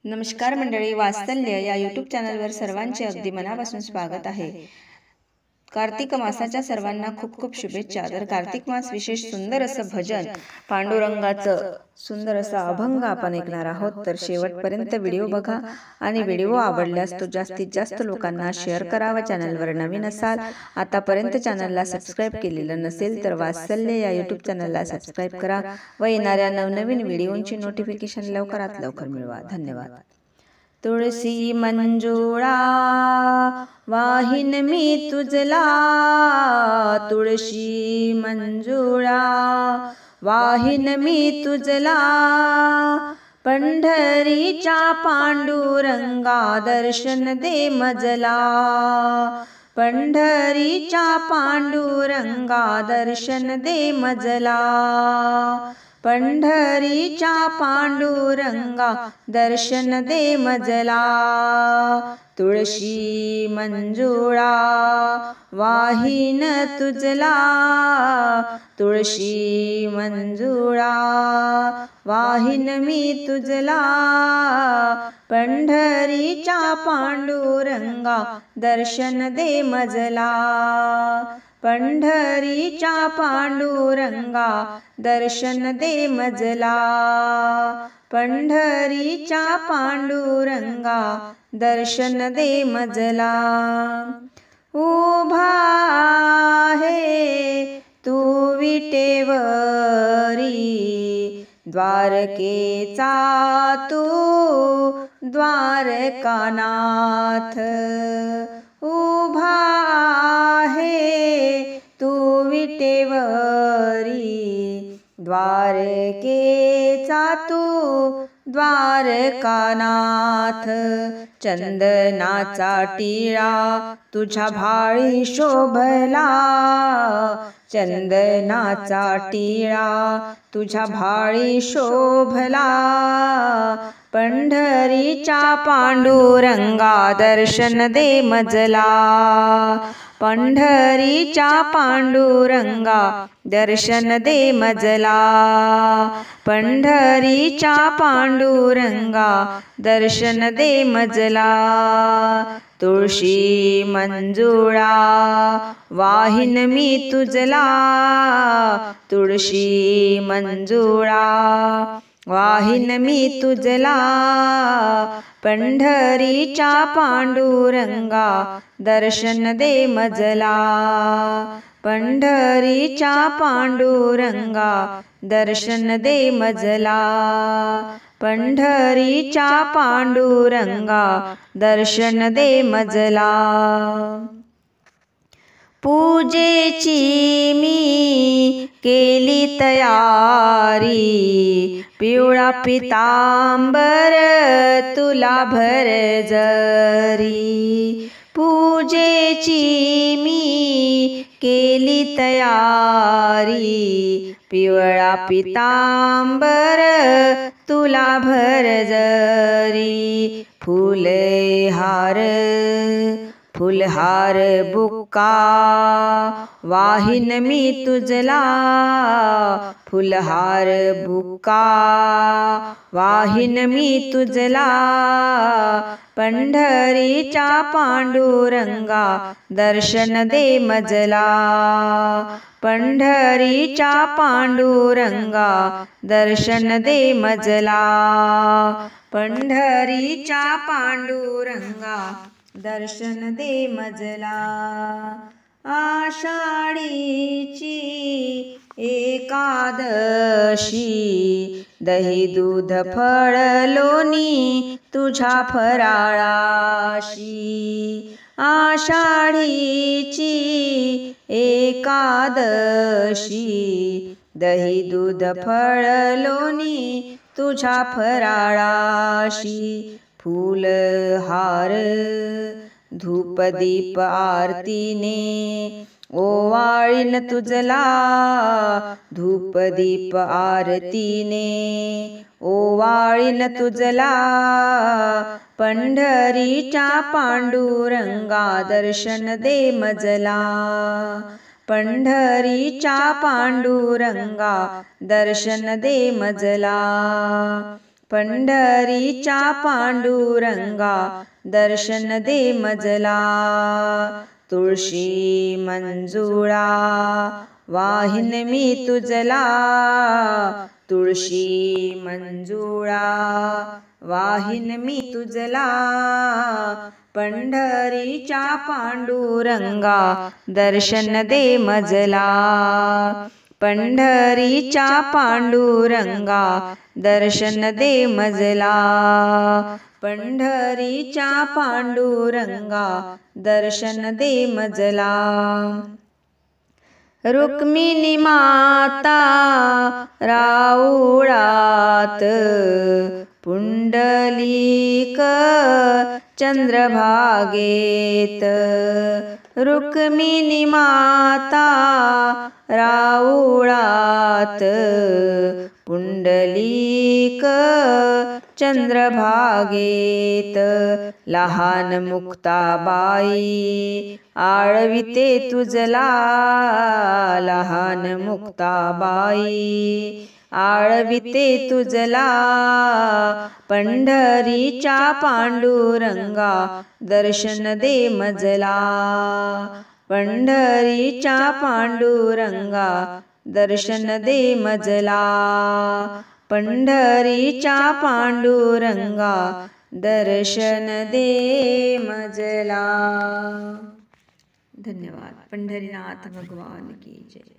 नमस्कार मंडळी, वात्सल्य या यूट्यूब चॅनलवर सर्वांचे अगदी मनापासून स्वागत आहे। कार्तिक मासाच्या सर्वांना खूप खूप शुभेच्छा। तर कार्तिक मास विशेष सुंदर असं भजन, पांडुरंगाचं सुंदर असा अभंग आपण ऐकणार आहोत। तर शेवटपर्यंत व्हिडिओ बघा आणि व्हिडिओ आवडल्यास तो जास्तीत जास्त लोकांना शेअर करावा। चॅनलवर नवीन असाल, आतापर्यंत चॅनलला सबस्क्राईब केलेलं नसेल तर वात्सल्य या यूट्यूब चॅनलला सबस्क्राईब करा व येणाऱ्या नवनवीन व्हिडिओंची नोटिफिकेशन लवकरात लवकर मिळवा। धन्यवाद। तुळसी मंजुळा वाहिन मी तुझला, तुळशी मंजुळा वाहिन मी तुझला, पंढरीच्या पांडुरंगा दर्शन दे मजला, पंढरीच्या पांडुरंगा दर्शन दे मजला, पंढरीच्या पांडुरंगा दर्शन दे मजला। तुळशी मंजुळा वाहिन तुझला, तुळशी मंजुळा वाहिन मी तुझला, पंढरीच्या पांडुरंगा दर्शन दे मजला, पंढरीच्या पांडुरंगा दर्शन दे मजला, पंढरीच्या पांडुरंगा दर्शन दे मजला। उभा आहे तू विटेवरी, द्वारकेचा तू द्वारकानाथ, उभा आहे तू विटेवरी, द्वारकेचा तू द्वारकानाथ, चंदनाचा टिळा तुझ्या भाळी शोभला, चंदनाचा टिळा तुझ्या भाळी शोभला, पंढरीच्या पांडुरंगा दर्शन दे मजला, पंढरीच्या पांडुरंगा दर्शन दे मजला, पंढरीच्या पांडुरंगा दर्शन दे मजला। तुळशी मंजुळा वाहिन मी तुझला, तुळशी मंजुळा वाहिन मी तुझला, पंढरीच्या पांडुरंगा दर्शन दे मजला, पंढरीच्या पांडुरंगा दर्शन दे मजला, पंढरीच्या पांडुरंगा दर्शन दे मजला। पूजेची मी केली तयारी, पिवळा पितांबर तुला भरजरी, पूजेची मी केली तयारी, पिवळा पितांबर तुला भरजरी, फुलहार फुलहार बुक्का वाहिन मी तुझला, फुलहार बुक्का वाहिन मी तुझला, पंढरीच्या पांडुरंगा दर्शन दे मजला, पंढरीच्या पांडुरंगा दर्शन दे मजला, पंढरीच्या पांडुरंगा दर्शन दे मजला। आषाढीची एकादशी, दही दूध फळ लोणी तुझ्या फराळाशी, आषाढीची एकादशी, दही दूध फळ लोणी तुझ्या फराळाशी, फूलहार धूपदीप आरतीने ओवाळीन तुझला, धूपदीप आरतीने ओवाळीन तुझला, पंढरीच्या पांडुरंगा दर्शन दे मजला, पंढरीच्या पांडुरंगा दर्शन दे मजला, पंढरीच्या पांडुरंगा दर्शन दे मजला, तुळशी मंजुळा वाहिन मी तुझला, तुळशी मंजुळा वाहिन मी तुझला, पंढरीच्या पांडुरंगा दर्शन दे मजला, पंढरीच्या पांडुरंगा दर्शन दे मजला, पंढरीच्या पांडुरंगा दर्शन दे मजला. रुक्मिणी माता राऊळात, पुंडलिक चंद्रभागेत, रुक्मिणी माता राऊळात, पुंडलिक चंद्रभागेत, लहान मुक्ताबाई आळविते तुझला, लहान मुक्ताबाई आळविते तुझला, पंढरीच्या पांडुरंगा दर्शन दे मजला, पंढरीच्या पांडुरंगा दर्शन दे मजला, पंढरीच्या पांडुरंगा दर्शन दे मजला. धन्यवाद. पंढरीनाथ भगवान की जय.